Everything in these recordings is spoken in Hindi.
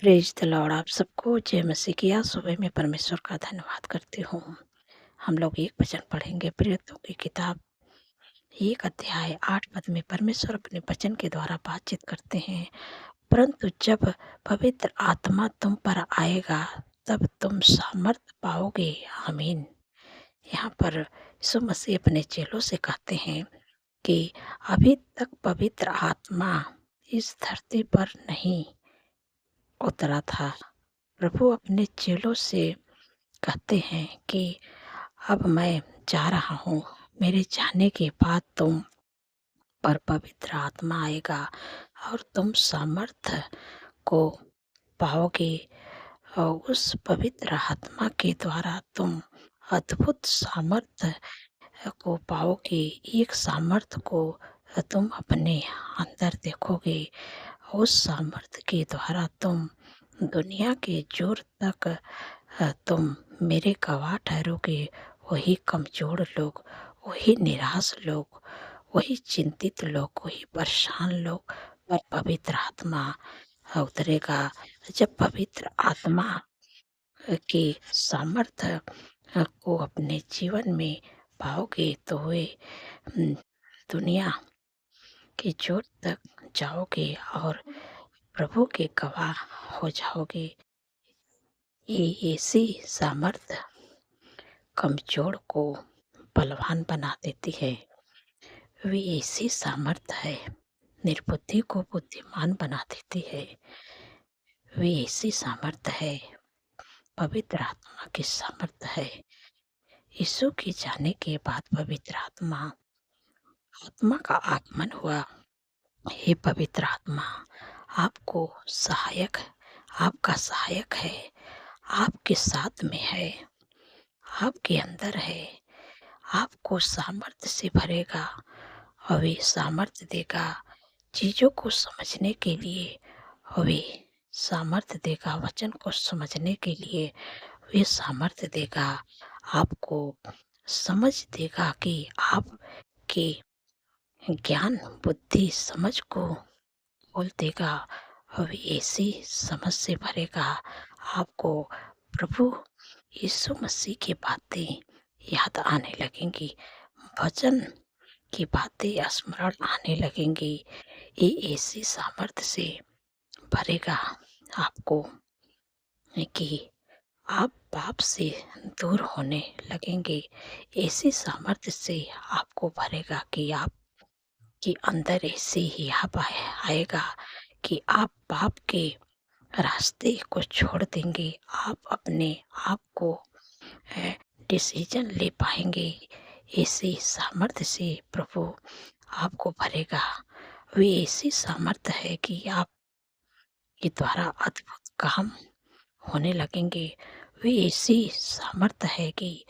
Praise the Lord. आप सबको जय मसीह की सुबह में परमेश्वर का धन्यवाद करती हूँ। हम लोग एक वचन पढ़ेंगे, प्रेरितों की किताब 1 अध्याय 8 पद में परमेश्वर अपने वचन के द्वारा बातचीत करते हैं। परंतु जब पवित्र आत्मा तुम पर आएगा तब तुम सामर्थ पाओगे। आमीन। यहाँ पर यीशु मसीह अपने चेलों से कहते हैं कि अभी तक पवित्र आत्मा इस धरती पर नहीं उतरा था। प्रभु अपने चेलों से कहते हैं कि अब मैं जा रहा हूँ, मेरे जाने के बाद तुम पर पवित्र आत्मा आएगा और तुम सामर्थ्य को पाओगे और उस पवित्र आत्मा के द्वारा तुम अद्भुत सामर्थ्य को पाओगे। एक सामर्थ्य को तुम अपने अंदर देखोगे। उस सामर्थ्य के द्वारा तुम दुनिया के जोर तक तुम मेरे गवाह ठहरोगे। वही कमज़ोर लोग, वही निराश लोग, वही चिंतित लोग, वही परेशान लोग पर पवित्र आत्मा उतरेगा। जब पवित्र आत्मा की सामर्थ्य को अपने जीवन में पाओगे तो वे दुनिया की जोर तक जाओगे और प्रभु के गवाह हो जाओगे। ये ऐसी सामर्थ्य कमज़ोर को बलवान बना देती है। वे ऐसी सामर्थ्य है निर्बुद्धि को बुद्धिमान बना देती है। वे ऐसी सामर्थ्य है, पवित्र आत्मा की सामर्थ्य है। यीशु के जाने के बाद पवित्र आत्मा का आगमन हुआ। हे पवित्र आत्मा, आपको सहायक, आपका सहायक है, आपके साथ में है, आपके अंदर है, आपको सामर्थ्य से भरेगा और वे सामर्थ्य देगा चीज़ों को समझने के लिए। वे सामर्थ्य देगा वचन को समझने के लिए। वे सामर्थ्य देगा आपको समझ देगा कि आपके ज्ञान बुद्धि समझ को खोल देगा और ऐसी समझ से भरेगा। आपको प्रभु यीशु मसीह की बातें याद आने लगेंगी, वचन की बातें स्मरण आने लगेंगी। ये ऐसी सामर्थ्य से भरेगा आपको कि आप पाप से दूर होने लगेंगे। ऐसी सामर्थ्य से आपको भरेगा कि आपके अंदर ऐसे ही आप आएगा कि आप पाप के रास्ते को छोड़ देंगे। आप अपने आप को डिसीजन ले पाएंगे। ऐसी सामर्थ्य से प्रभु आपको भरेगा। वे ऐसी सामर्थ्य है कि आप के द्वारा अद्भुत काम होने लगेंगे। वे ऐसी सामर्थ्य है कि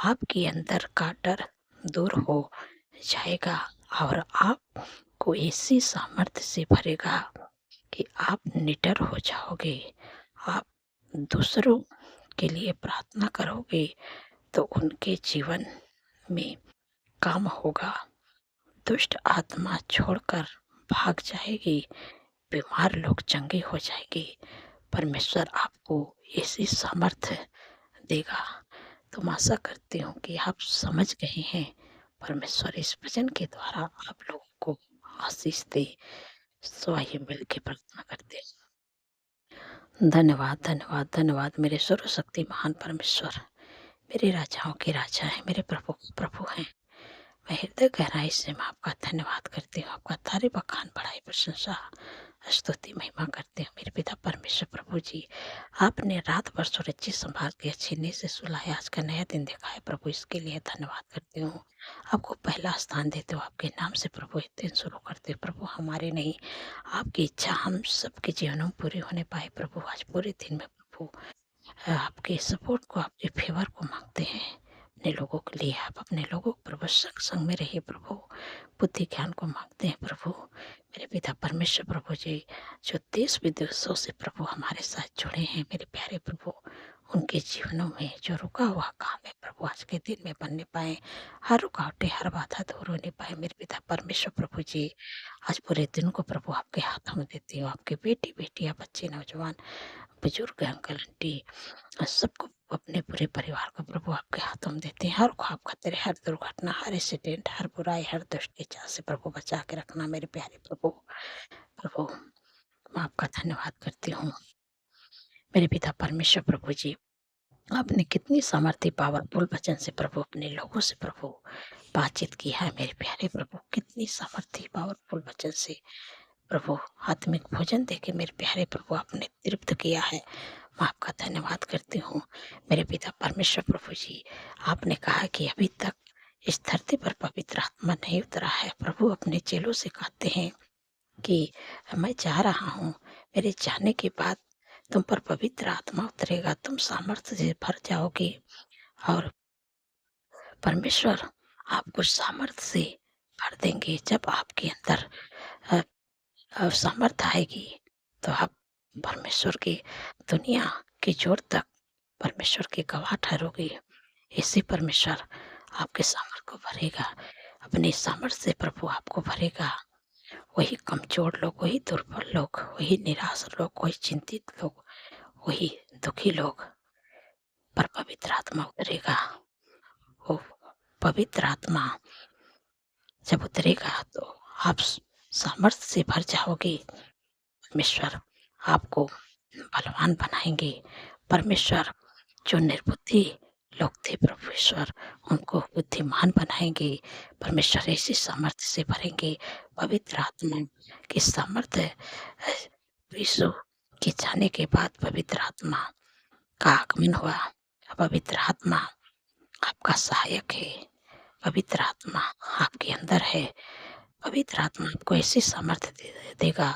आपके अंदर का डर दूर हो जाएगा और आपको ऐसी सामर्थ्य से भरेगा कि आप निडर हो जाओगे। आप दूसरों के लिए प्रार्थना करोगे तो उनके जीवन में काम होगा। दुष्ट आत्मा छोड़कर भाग जाएगी, बीमार लोग चंगे हो जाएंगे। परमेश्वर आपको ऐसी सामर्थ्य देगा। तो मैं आशा करती हूँ कि आप समझ गए हैं। परमेश्वर इस वचन के द्वारा आप लोगों को आशीष दे। सो आइए मिल के प्रार्थना करते हैं। धन्यवाद धन्यवाद धन्यवाद मेरे सर्वशक्ति महान परमेश्वर, मेरे राजाओं के राजा हैं, मेरे प्रभु के प्रभु हैं। मैं हृदय गहराई से मैं आपका धन्यवाद करती हूँ। आपका तारीफ बखान बड़ाई प्रशंसा स्तुति महिमा करते हैं। मेरे पिता परमेश्वर प्रभु जी, आपने रात भर सुरक्षित संभाल के अच्छी नींद से सुलाया, आज का नया दिन दिखाया प्रभु, इसके लिए धन्यवाद करती हूँ। आपको पहला स्थान देते हो, आपके नाम से प्रभु एक दिन शुरू करते हो प्रभु। हमारे नहीं, आपकी इच्छा हम सबके जीवनों में पूरी होने पाए प्रभु। आज पूरे दिन में प्रभु आपके सपोर्ट को, आपके फेवर को मांगते हैं। अपने लोगों के लिए आप अपने लोगों को प्रभु संग में रहिए प्रभु। बुद्धि ज्ञान को मांगते हैं प्रभु। मेरे पिता परमेश्वर प्रभु जी, जो देश विदेशों से प्रभु हमारे साथ जुड़े हैं मेरे प्यारे प्रभु, उनके जीवनों में जो रुका हुआ काम है प्रभु आज के दिन में बनने पाए, हर रुकावटें, हर बाधा दूर होने पाए। मेरे पिता परमेश्वर प्रभु जी, आज पूरे दिन को प्रभु आपके हाथों में देती हूँ। आपके बेटी बेटियां, बच्चे, नौजवान, बुजुर्ग, अंकल आंटी, सबको, अपने पूरे परिवार को प्रभु आपके हाथों में देते हैं। हर ख्वाब खतरे, हर दुर्घटना, हर एक्सीडेंट, हर बुराई, हर दुष्ट इच्छा से प्रभु बचा के रखना मेरे प्यारे प्रभु। प्रभु मैं आपका धन्यवाद करती हूँ। मेरे पिता परमेश्वर प्रभु जी, आपने कितनी सामर्थ्य पावरफुल वचन से प्रभु अपने लोगों से प्रभु बातचीत की है मेरे प्यारे प्रभु। कितनी सामर्थ्य पावरफुल वचन से प्रभु आत्मिक भोजन देके मेरे प्यारे प्रभु आपने तृप्त किया है। मैं आपका धन्यवाद करती हूँ मेरे पिता परमेश्वर प्रभु जी। आपने कहा कि अभी तक इस धरती पर पवित्र आत्मा नहीं उतरा है। प्रभु अपने चेलों से कहते हैं कि मैं जा रहा हूँ, मेरे जाने के बाद तुम पर पवित्र आत्मा उतरेगा, तुम सामर्थ्य से भर जाओगे और परमेश्वर आपको सामर्थ्य से भर देंगे। जब आपके अंदर सामर्थ्य आएगी तो आप परमेश्वर की दुनिया की जोर तक परमेश्वर के गवाह ठहरोगे। इसी परमेश्वर आपके सामर्थ्य को भरेगा, अपने सामर्थ्य से प्रभु आपको भरेगा। वही कमजोर लोग, वही दुर्बल लोग, वही निराश लोग, वही चिंतित लोग, वही दुखी लोग पर पवित्र आत्मा उतरेगा। वो पवित्र आत्मा जब उतरेगा तो आप सामर्थ्य से भर जाओगे। परमेश्वर आपको बलवान बनाएंगे। परमेश्वर जो निर्बुद्धि लोग थे परमेश्वर उनको बुद्धिमान बनाएंगे। परमेश्वर ऐसी सामर्थ्य से भरेंगे। पवित्र आत्मा की सामर्थ्य यीशु के जाने के बाद पवित्र आत्मा का आगमन हुआ। पवित्र आत्मा आपका सहायक है। पवित्र आत्मा आपके अंदर है। पवित्र आत्मा आपको ऐसी सामर्थ्य देगा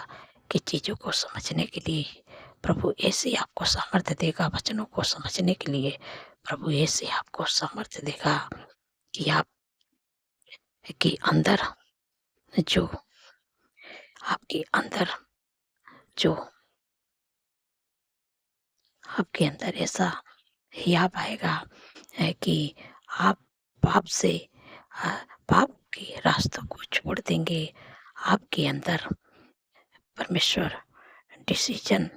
कि चीज़ों को समझने के लिए प्रभु ऐसे आपको सामर्थ्य देगा। वचनों को समझने के लिए प्रभु ऐसे आपको सामर्थ्य देगा कि आप के अंदर जो आपके अंदर जो आपके अंदर ऐसा हियाव आएगा कि आप पाप से पाप के रास्तों को छोड़ देंगे। आपके अंदर परमेश्वर डिसीजन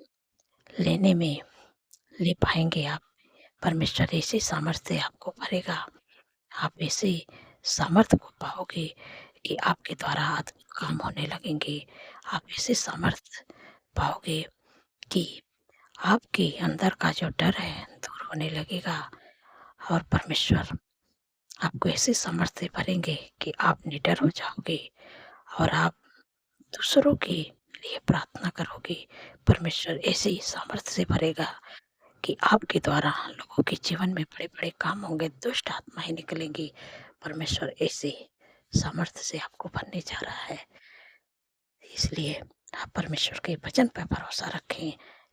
लेने में ले पाएंगे। आप परमेश्वर ऐसी सामर्थ्य आपको भरेगा। आप ऐसे सामर्थ्य को पाओगे कि आपके द्वारा अद्भुत काम होने लगेंगे। आप ऐसे सामर्थ्य पाओगे कि आपके अंदर का जो डर है दूर होने लगेगा और परमेश्वर आपको ऐसे सामर्थ्य भरेंगे कि आप निडर हो जाओगे और आप दूसरों के लिए प्रार्थना करोगे। परमेश्वर ऐसे ही सामर्थ्य से भरेगा कि आपके द्वारा लोगों के जीवन में बड़े बड़े काम होंगे, दुष्ट आत्माएं निकलेंगी। परमेश्वर ऐसे सामर्थ्य से आपको भरने जा रहा है। इसलिए आप परमेश्वर के वचन पर भरोसा रखें।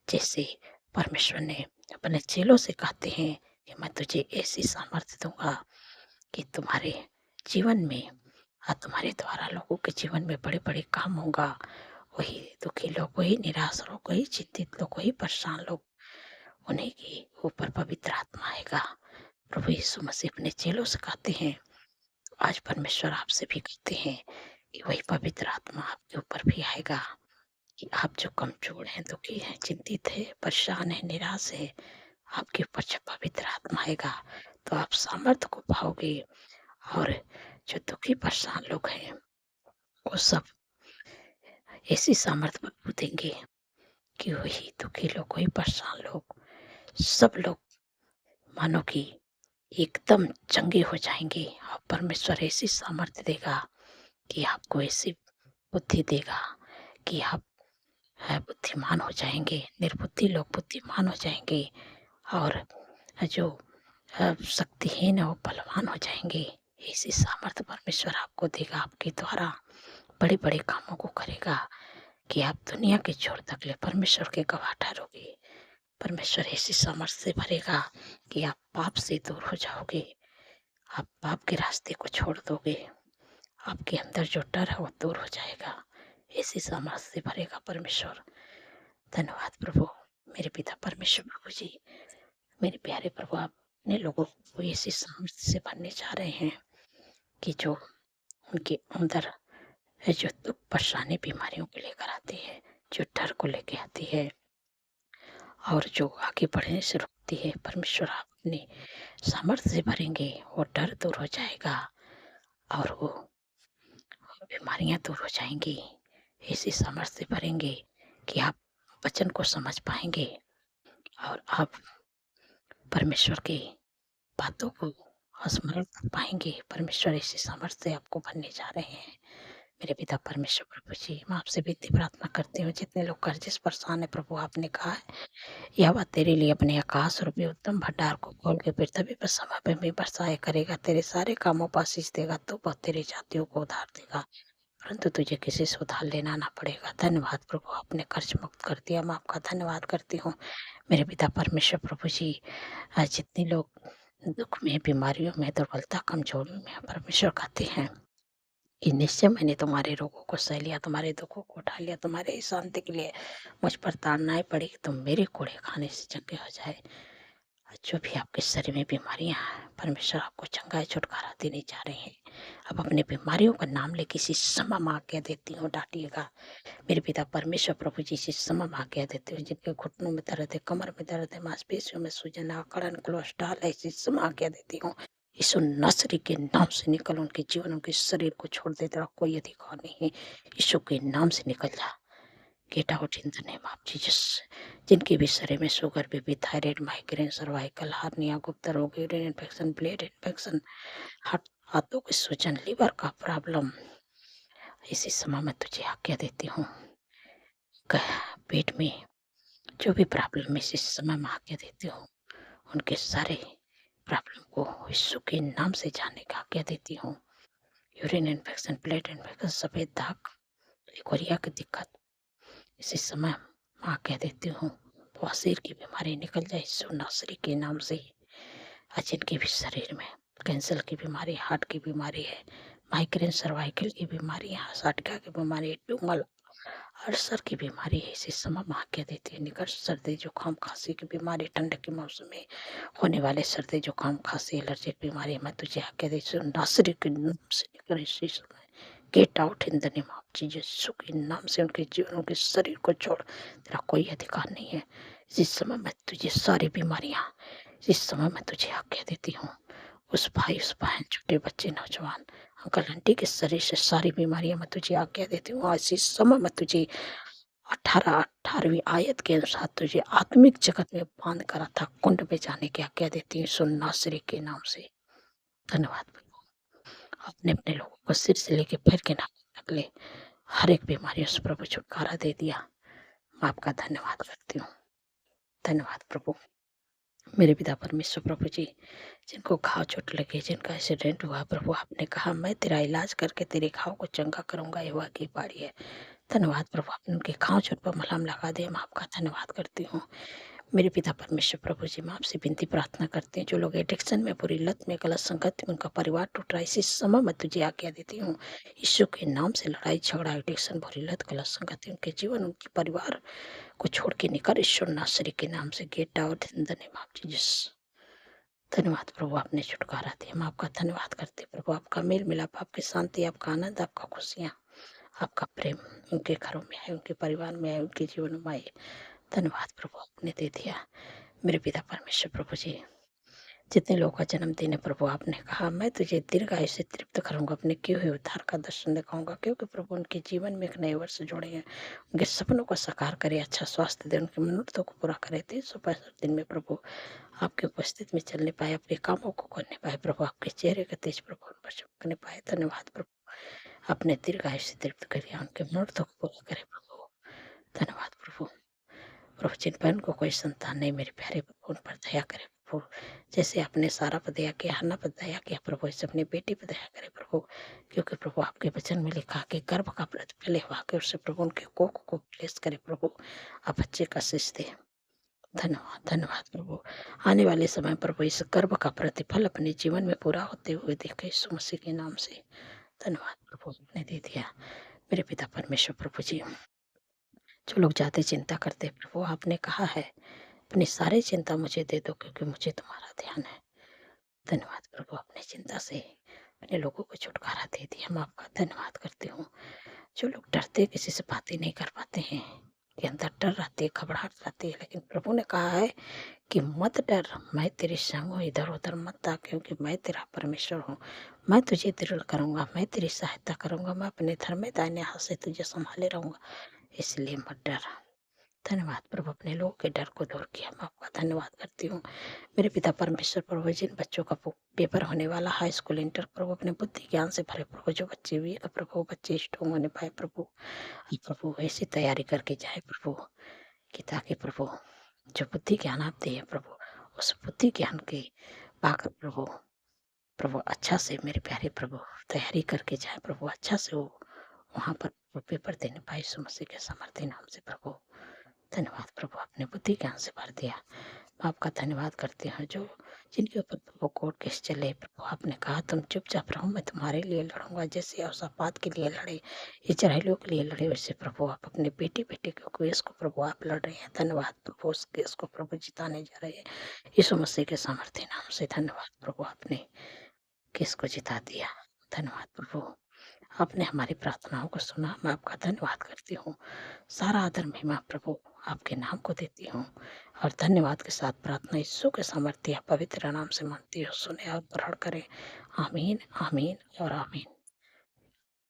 जैसे परमेश्वर ने अपने चेलों से कहते हैं कि मैं तुझे ऐसी सामर्थ्य दूंगा कि तुम्हारे जीवन में और तुम्हारे द्वारा लोगों के जीवन में बड़े बड़े काम होगा। वही दुखी लोग, वही निराश लोग, वही चिंतित लोग, वही परेशान लोग, उन्हीं के ऊपर पवित्र आत्मा आएगा। प्रभु यीशु मसीह अपने चेलों से कहते हैं, आज परमेश्वर आपसे भी कहते हैं कि वही पवित्र आत्मा आपके ऊपर भी आएगा कि आप जो कमजोर हैं, दुखी हैं, चिंतित है, परेशान है, निराश है, आपके ऊपर जब पवित्र आत्मा आएगा तो आप सामर्थ्य को पाओगे। और जो दुखी परेशान लोग हैं वो सब ऐसी सामर्थ्य प्रभु देंगे कि वही दुखी लोग, वही परेशान लोग, सब लोग मानो कि एकदम चंगे हो जाएंगे। और परमेश्वर ऐसी सामर्थ्य देगा कि आपको ऐसी बुद्धि देगा कि आप बुद्धिमान हो जाएंगे। निर्बुद्धि लोग बुद्धिमान हो जाएंगे और जो शक्तिहीन है वो बलवान हो जाएंगे। ऐसी सामर्थ्य परमेश्वर आपको देगा। आपके द्वारा बड़े बड़े कामों को करेगा कि आप दुनिया के छोर तक ले परमेश्वर के गवाह ठहरोगे। परमेश्वर ऐसी सामर्थ्य से भरेगा कि आप पाप से दूर हो जाओगे। आप पाप के रास्ते को छोड़ दोगे। आपके अंदर जो डर है वो दूर हो जाएगा। ऐसी सामर्थ्य से भरेगा परमेश्वर। धन्यवाद प्रभु, मेरे पिता परमेश्वर प्रभु जी। मेरे प्यारे प्रभु, आप अपने लोगों को ऐसी सामर्थ्य से भरने जा रहे हैं कि जो उनके अंदर है, जो दुख परेशानी बीमारियों को लेकर आती है, जो डर को लेके आती है और जो आगे बढ़ने से रोकती है, परमेश्वर आप अपनी सामर्थ्य से भरेंगे, वो डर दूर हो जाएगा और वो बीमारियां दूर हो जाएंगी। ऐसी सामर्थ्य से भरेंगे कि आप वचन को समझ पाएंगे और आप परमेश्वर की बातों को स्मरण कर पाएंगे। परमेश्वर ऐसी सामर्थ्य से आपको भरने जा रहे हैं। मेरे पिता परमेश्वर प्रभु जी, मैं आपसे विनती प्रार्थना करती हूँ, जितने लोग कर्ज से परेशान है प्रभु, आपने कहा है यह बात तेरे लिए अपने आकाश रूपी उत्तम भंडार को खोल के पृथ्वी पर समय पे भी बरसाया करेगा, तेरे सारे कामों पर आशीष देगा, तो वह तेरे जातियों को उधार देगा, परंतु तुझे किसी से उधार लेना ना पड़ेगा। धन्यवाद प्रभु, आपने कर्ज मुक्त कर दिया। मैं आपका धन्यवाद करती हूँ मेरे पिता परमेश्वर प्रभु जी। आज जितने लोग दुख में, बीमारियों में, दुर्बलता, कमजोरियों में परमेश्वर कहते हैं कि निश्चय मैंने तुम्हारे रोगों को सह लिया, तुम्हारे दुखों को उठा लिया, तुम्हारे शांति के लिए मुझ पर ताड़नाएं पड़ी कि तुम मेरे कोड़े खाने से चंगे हो जाए। जो भी आपके शरीर में बीमारियां हैं, परमेश्वर आपको चंगाई छुटकारा देने जा रहे हैं। अब अपने बीमारियों का नाम ले किसी समय में आज्ञा देती हूँ, डांटिएगा मेरे पिता परमेश्वर प्रभु जी। इसी समय में आज्ञा देती हूँ, जिनके घुटनों में दर्द है, कमर में दर्द है, मांसपेशियों में सूजन, अकड़न, कोलेस्ट्रॉल है, इसी समय आज्ञा देती हूँ, यीशु नासरी के नाम से निकल उनके जीवन, उनके शरीर को छोड़ दे, तेरा कोई अधिकार नहीं है। यीशु के नाम से निकल जा। Gate out in the name of Jesus. जिनके भी शरीर में sugar, BP, thyroid, migraine, cervical hernia, गुप्त रोग, यूरिन इन्फेक्शन, ब्लड इन्फेक्शन, हाथों की सूजन, लिवर का प्रॉब्लम, इसी समय में तुझे आज्ञा देती हूँ। पेट में जो भी प्रॉब्लम है, इसी समय में आज्ञा देती हूँ, उनके सारे प्रॉब्लम को यीशु के नाम से जाने का आज्ञा देती हूँ। यूरिन इन्फेक्शन, ब्लड इन्फेक्शन, सफेद दाग, लिकोरिया की दिक्कत, इसी समय मैं आज्ञा देती हूँ, बवासीर की बीमारी निकल जाए यीशु नासरी के नाम से। आज इनके भी शरीर में कैंसर की बीमारी, हार्ट की बीमारी है, माइग्रेन, सर्वाइकल की बीमारी है, साटिका की बीमारी, ट्यूमर, अल्सर की बीमारी है, इसी समय में आज्ञा देती है निकट। सर्दी जुकाम खांसी की बीमारी, ठंड के मौसम में होने वाले सर्दी जुकाम खांसी एलर्जी की बीमारी, मैं तुझे आज्ञा देती हूँ, नासरी के नाम से निकल इसी समय। Get out in the name of Jesus. यीशु के नाम से उनके जीवन, उनके शरीर को छोड़, तेरा कोई अधिकार नहीं है। इस समय मैं तुझे सारी बीमारियां, इस समय मैं तुझे आज्ञा देती हूँ, उस भाई, उस बहन, छोटे बच्चे, नौजवान, अंकल आंटी के शरीर से सारी बीमारियां मैं तुझे आज्ञा देती हूँ। आज इस समय मैं तुझे 18वीं आयत के अनुसार तुझे आत्मिक जगत में बांध कर था कुंड में जाने की आज्ञा देती हूँ, सुन नासरी के नाम से। धन्यवाद प्रभु, आपने अपने लोगों को सिर से लेके पैर के नाखून तक ले हर एक बीमारी से प्रभु छुटकारा दे दिया। मैं आपका धन्यवाद करती हूँ। धन्यवाद प्रभु। मेरे पिता परमेश्वर प्रभु जी, जिनको घाव चोट लगे, जिनका एक्सीडेंट हुआ प्रभु, आपने कहा मैं तेरा इलाज करके तेरे घाव को चंगा करूंगा, ये वाकई बाड़ी है। धन्यवाद प्रभु, आपने उनके घाव चोट पर मलहम लगा दिया। मैं आपका धन्यवाद करती हूँ मेरे पिता परमेश्वर प्रभु जी। मैं आपसे विनती प्रार्थना करते हैं, जो लोग एडिक्शन में, बुरी लत में, गलत संगत में, उनका परिवार टूट रहा है, इसी समय मैं तुझे आज्ञा देती हूँ, यीशु के नाम से लड़ाई झगड़ा, एडिक्शन, बुरी लत, गलत संगति, उनके जीवन, उनके परिवार को छोड़ के निकल ईश्वर नासरी के नाम से। Gate out in the name of Jesus. धन्यवाद प्रभु, आपने छुटकारा दिया। मैं आपका धन्यवाद करते प्रभु, आपका मेल मिलाप, आपकी शांति, आपका आनंद, आपका खुशियाँ, आपका प्रेम उनके घरों में है, उनके परिवार में है, उनके जीवन में आए। धन्यवाद प्रभु, आपने दे दिया मेरे पिता परमेश्वर प्रभु जी। जितने लोगों का जन्मदिन है प्रभु, आपने कहा मैं तुझे दीर्घायु से तृप्त करूंगा, अपने किए हुए उद्धार का दर्शन दिखाऊंगा, क्योंकि प्रभु उनके जीवन में एक नए वर्ष जोड़े हैं, उनके सपनों को साकार करे, अच्छा स्वास्थ्य दे, उनके मनोरथों को पूरा करे। 365 दिन में प्रभु आपके उपस्थित में चलने पाए, अपने कामों को करने पाए प्रभु, आपके चेहरे का तेज प्रभु उन पर चमकने पाए। धन्यवाद प्रभु, अपने दीर्घायु से तृप्त करिए, उनके मनोरथों को पूरा करे प्रभु। धन्यवाद प्रभु। प्रभु जिन पर उनको कोई संतान नहीं, मेरे प्यारे प्रभु उन पर दया करे प्रभु। जैसे आपने सारा पर दया किया, हन्ना पर दया किया प्रभु, इसे अपनी बेटी पर दया करे प्रभु, क्योंकि प्रभु आपके वचन में लिखा कि गर्भ का प्रतिफल हुआ के उससे प्रभु उनके कोख को ब्लेस करे प्रभु, आप बच्चे का शिष दे। धन्यवाद, धन्यवाद प्रभु। आने वाले समय प्रभु इस गर्भ का प्रतिफल अपने जीवन में पूरा होते हुए देखे यीशु मसीह के नाम से। धन्यवाद प्रभु, आपने दे दिया मेरे पिता परमेश्वर प्रभु जी। जो लोग ज्यादा चिंता करते प्रभु, आपने कहा है अपनी सारी चिंता मुझे दे दो क्योंकि मुझे तुम्हारा ध्यान है। धन्यवाद प्रभु, अपनी चिंता से अपने लोगों को छुटकारा दे दिया। मैं आपका धन्यवाद करती हूँ। जो लोग डरते किसी से बातें नहीं कर पाते हैं, के अंदर डर रहती है, घबराहट रहती है, लेकिन प्रभु ने कहा है कि मत डर, मैं तेरे संग हूँ, इधर-उधर मत ताक क्योंकि मैं तेरा परमेश्वर हूँ। मैं तुझे दृढ़ करूँगा, मैं तेरी सहायता करूँगा, मैं अपने धर्म में दाहिने हाथ से तुझे सँभाले रहूँगा, इसलिए मत डर। धन्यवाद प्रभु, अपने लोगों के डर को दूर किया। मैं आपका धन्यवाद करती हूँ। मेरे पिता परमेश्वर प्रभु, जिन बच्चों का पेपर होने वाला हाई स्कूल, इंटर, प्रभु अपने बुद्धि ज्ञान से भरे प्रभु, जो बच्चे वीक है प्रभु, बच्चे स्ट्रॉन्ग होने पाए प्रभु, प्रभु ऐसी तैयारी करके जाए प्रभु, कि ताकि प्रभु जो बुद्धि ज्ञान आप दिए प्रभु, उस बुद्धि ज्ञान के पाकर प्रभु, प्रभु अच्छा से मेरे प्यारे प्रभु तैयारी करके जाए प्रभु, अच्छा से वो वहाँ पर पेपर देने पाए यीशु मसीह के सामर्थ्य नाम से प्रभु। धन्यवाद प्रभु, आपने बुद्धि ज्ञान से भर दिया। मैं आपका धन्यवाद करती हूँ। जो जिनके ऊपर प्रभु कोर्ट केस चले प्रभु, आपने कहा तुम चुपचाप रहो, मैं तुम्हारे लिए लड़ूंगा, जैसे यहोशापात के लिए लड़े, इस्राएलियों के लिए लड़े, वैसे प्रभु आप अपने बेटे बेटे के केस को प्रभु आप लड़ रहे हैं। धन्यवाद प्रभु, उस केस को प्रभु जिताने जा रहे हैं यीशु मसीह के सामर्थ्य नाम से। धन्यवाद प्रभु, आपने केस को जिता दिया। धन्यवाद प्रभु, आपने हमारी प्रार्थनाओं को सुना। मैं आपका धन्यवाद करती हूँ। सारा आदर महिमा प्रभु आपके नाम को देती हूँ और धन्यवाद के साथ प्रार्थना यीशु के सामर्थ्य पवित्र नाम से मांगती हूँ। सुने और ग्रहण करें। आमीन, आमीन और आमीन।